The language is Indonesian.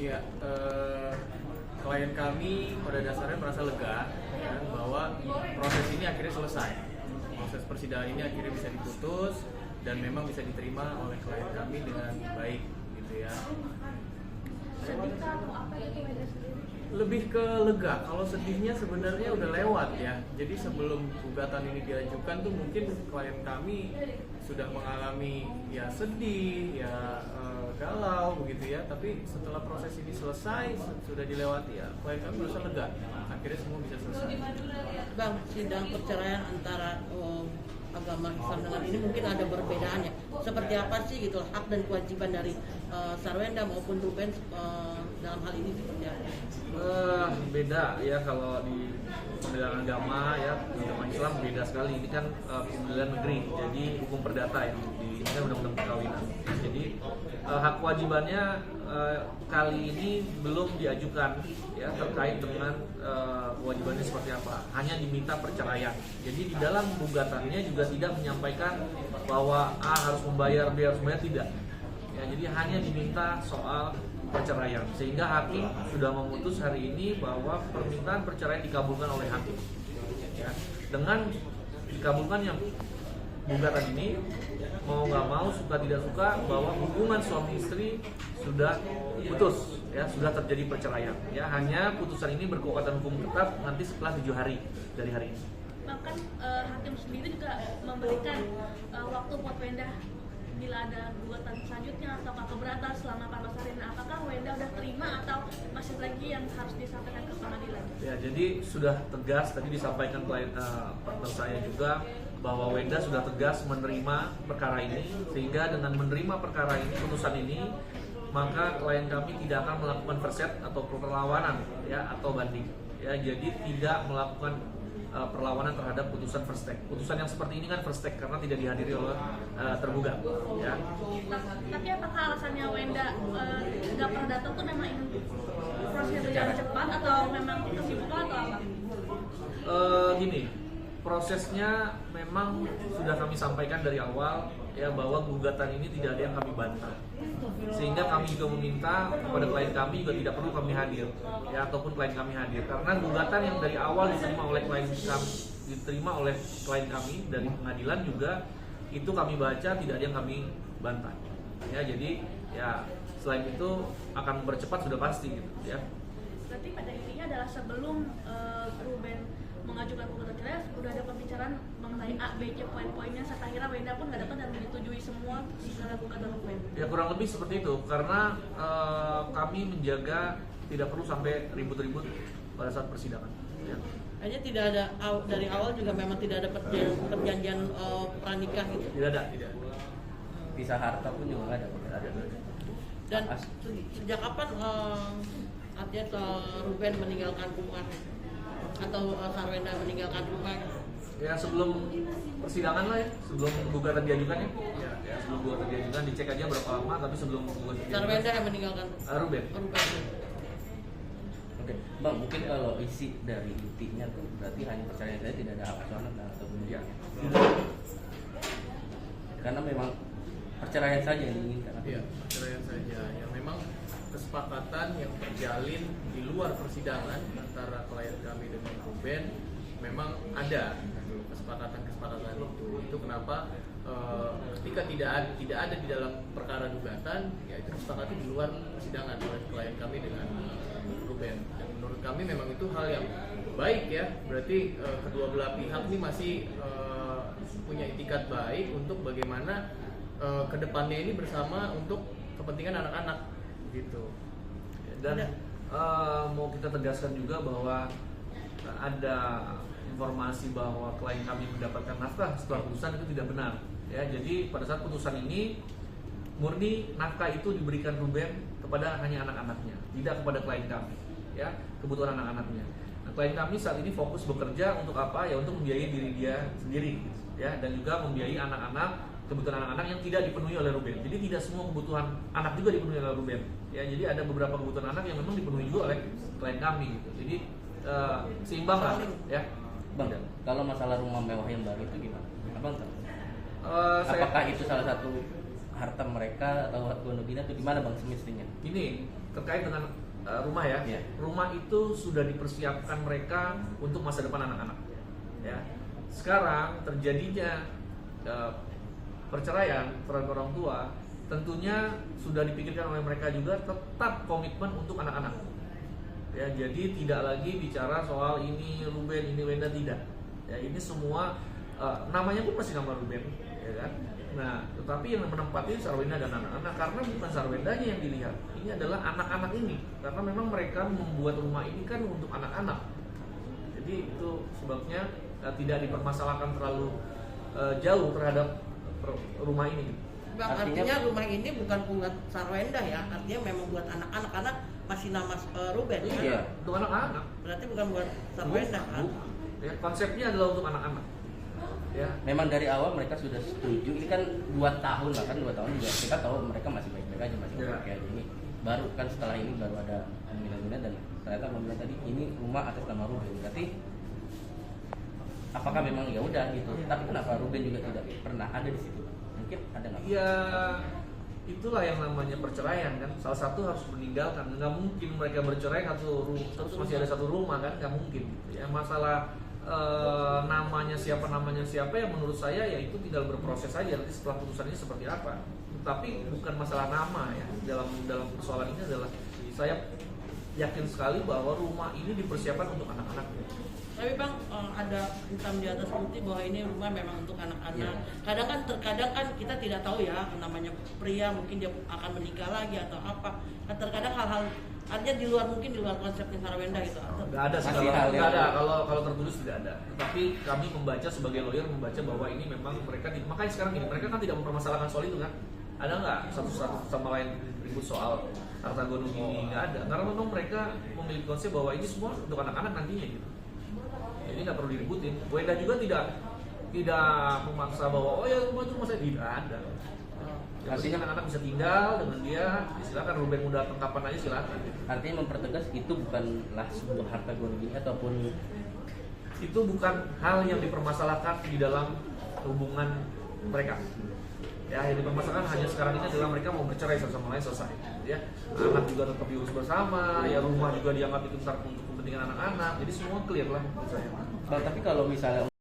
Ya, klien kami pada dasarnya merasa lega ya, bahwa proses ini akhirnya selesai. Proses persidangan ini akhirnya bisa diputus dan memang bisa diterima oleh klien kami dengan baik, gitu ya. Sedih atau apa gitu Wenda sendiri? Lebih ke lega. Kalau sedihnya sebenarnya udah lewat ya. Jadi sebelum gugatan ini diajukan tuh mungkin klien kami sudah mengalami ya sedih, ya galau begitu ya. Tapi setelah proses ini selesai, sudah dilewati ya, klien kami merasa lega. Akhirnya semua bisa selesai. Bang, sidang perceraian antara agama Islam dengan ini mungkin ada perbedaan ya. Seperti apa sih gitu hak dan kewajiban dari Sarwenda maupun Ruben dalam hal ini seperti apa? Beda ya kalau di pengadilan agama ya, agama Islam beda sekali. Ini kan pengadilan negeri, jadi hukum perdata yang di ini kan undang-undang perkawinan. Jadi hak kewajibannya kali ini belum diajukan ya, terkait dengan kewajibannya seperti apa. Hanya diminta perceraian. Jadi di dalam gugatannya juga tidak menyampaikan bahwa harus membayar, B harus membayar, tidak. Ya, jadi hanya diminta soal perceraian, sehingga hakim sudah memutus hari ini bahwa permintaan perceraian dikabulkan oleh hakim. Ya, dengan dikabulkannya gugatan ini, mau nggak mau, suka tidak suka, bahwa hubungan suami istri sudah putus, ya sudah terjadi perceraian. Ya, hanya putusan ini berkekuatan hukum tetap nanti setelah 7 hari dari hari ini. Bahkan hakim sendiri juga memberikan waktu buat Wenda bila ada gugatan selanjutnya atau keberatan selama 14 hari. Nah, apakah Wenda udah terima atau masih lagi yang harus disampaikan ke pengadilan? Ya, jadi sudah tegas tadi disampaikan partner saya juga bahwa Wenda sudah tegas menerima perkara ini, sehingga dengan menerima perkara ini, putusan ini, maka klien kami tidak akan melakukan verset atau perlawanan ya atau banding. Ya, jadi tidak melakukan perlawanan terhadap putusan first take. Putusan yang seperti ini kan first take karena tidak dihadiri oleh tergugat. Ya. Tapi apakah alasannya Wenda nggak pernah datang tuh memang ingin prosesnya berjalan cepat atau memang kesibukan atau apa? Gini, prosesnya memang sudah kami sampaikan dari awal ya, bahwa gugatan ini tidak ada yang kami bantah, sehingga kami juga meminta kepada klien kami juga tidak perlu kami hadir ya, ataupun klien kami hadir, karena gugatan yang dari awal diterima oleh klien kami dari pengadilan juga itu kami baca, tidak ada yang kami bantah ya. Jadi ya selain itu akan mempercepat sudah pasti gitu ya. Berarti pada intinya adalah sebelum Ruben mengajukan gugatan cerai sudah ada pembicaraan mengenai A, B, C poin-poinnya, serta akhirnya Wenda pun nggak dapat dan menyetujui semua segala gugatan Ruben. Ya kurang lebih seperti itu, karena kami menjaga tidak perlu sampai ribut-ribut pada saat persidangan ya. Hanya tidak ada dari awal juga memang tidak ada perjanjian pranikah gitu. Tidak ada. Pisah harta pun juga nggak ada. Dan sejak kapan artinya Ruben meninggalkan rumah atau Sarwenda meninggalkan rumah? Ya sebelum persidangan lah ya, sebelum gugatan diajukan ya. Ya sebelum gugatan diajukan dicek aja berapa lama, tapi sebelum gugatan diajukan. Sarwenda yang meninggalkan Ruben. Oke, Bang, mungkin kalau isi dari intinya tuh berarti hanya perceraian saja, tidak ada hak asuh anak atau kemudian. Karena memang perceraian saja yang diinginkan. Iya, perceraian saja. Ya memang kesepakatan yang terjalin di luar persidangan antara klien kami dengan Ruben memang ada gitu, kesepakatan itu kenapa ketika tidak ada di dalam perkara gugatan, ya itu kesepakatan di luar persidangan oleh klien kami dengan Ruben. Dan menurut kami memang itu hal yang baik ya, berarti kedua belah pihak ini masih punya itikat baik untuk bagaimana kedepannya ini bersama untuk kepentingan anak-anak gitu. Dan mau kita tegaskan juga bahwa ada informasi bahwa klien kami mendapatkan nafkah setelah putusan, itu tidak benar ya. Jadi pada saat putusan ini murni nafkah itu diberikan Ruben kepada hanya anak-anaknya, tidak kepada klien kami ya, kebutuhan anak-anaknya. Nah, klien kami saat ini fokus bekerja untuk apa ya, untuk membiayai diri dia sendiri ya, dan juga membiayai anak-anak, kebutuhan anak-anak yang tidak dipenuhi oleh Ruben. Jadi tidak semua kebutuhan anak juga dipenuhi oleh Ruben ya, jadi ada beberapa kebutuhan anak yang memang dipenuhi juga oleh klien kami gitu. Jadi seimbang lah ya. Bang, kalau masalah rumah mewah yang baru itu gimana? Abang tahu? Saya Apakah itu salah satu harta mereka atau hak gondogina itu di mana Bang semestinya? ini terkait dengan rumah ya. Iya. Rumah itu sudah dipersiapkan mereka untuk masa depan anak-anak. Ya. Sekarang terjadinya perceraian terhadap orang tua, tentunya sudah dipikirkan oleh mereka juga tetap komitmen untuk anak-anak. Ya, jadi tidak lagi bicara soal ini Ruben, ini Wenda, tidak. Ya, ini semua namanya pun masih nama Ruben, ya kan? Nah, tetapi yang menempati Sarwenda dan anak-anak, karena bukan Sarwendanya yang dilihat, ini adalah anak-anak ini, karena memang mereka membuat rumah ini kan untuk anak-anak. Jadi itu sebabnya tidak dipermasalahkan terlalu jauh terhadap rumah ini. Bang, Artinya- artinya rumah ini bukan buat Sarwenda ya, artinya memang buat anak-anak karena masih nama Ruben kan? Iya. Untuk anak-anak. Berarti bukan buat Sarwenda kan? Ya, konsepnya adalah untuk anak-anak. Ya, Memang dari awal mereka sudah setuju. Ini kan 2 tahun lah kan, 2 tahun juga kita tahu mereka masih baik-baik aja, masih Iya. oke aja. Ini baru kan setelah ini baru ada pemilihan dan ternyata pemilihan tadi ini rumah atas nama Ruben. Berarti apakah memang ya udah gitu? Tapi kenapa Ruben juga tidak pernah ada di situ? Mungkin ada nggak? ya itulah yang namanya perceraian kan. Salah satu harus meninggalkan. Nggak mungkin mereka bercerai terus masih ada satu rumah kan? Nggak mungkin. Gitu. Ya masalah namanya siapa ya menurut saya ya itu tinggal berproses saja nanti setelah putusannya seperti apa. Tapi bukan masalah nama ya. Dalam persoalan ini adalah saya yakin sekali bahwa rumah ini dipersiapkan untuk anak-anak. Tapi Bang, ada hitam di atas putih bahwa ini rumah memang untuk anak-anak. Iya. Terkadang kan kita tidak tahu ya, namanya pria mungkin dia akan menikah lagi atau apa. Kan terkadang hal-hal artinya di luar konsepnya Sarwenda gitu. Atau Nggak ada sih, Masih hal nggak yang- ada kalau tertulis tidak ada. Tapi kami membaca sebagai lawyer membaca bahwa ini memang mereka makanya sekarang ini mereka kan tidak mempermasalahkan soal itu kan. Ada nggak satu sama lain ribut soal harta gonung ini? Nggak ada. Karena memang mereka memiliki konsep bahwa ini semua untuk anak-anak nantinya gitu. Jadi nggak perlu diributin. Wenda juga tidak memaksa bahwa oh ya rumah itu rumah saya, tidak ada. Yang penting kan anak-anak bisa tinggal dengan dia. Silakan Ruben mau datang kapan aja silakan. Artinya mempertegas itu bukanlah sebuah harta gono ataupun Itu bukan hal yang dipermasalahkan di dalam hubungan mereka. Ya, yang dipermasalahkan hanya sekarang ini adalah mereka mau bercerai satu sama lain, selesai. Ya, anak juga tetap diurus bersama, ya rumah juga dianggap itu ntar untuk kepentingan anak-anak. Jadi semua clear lah menurut saya. Bang, tapi kalau misalnya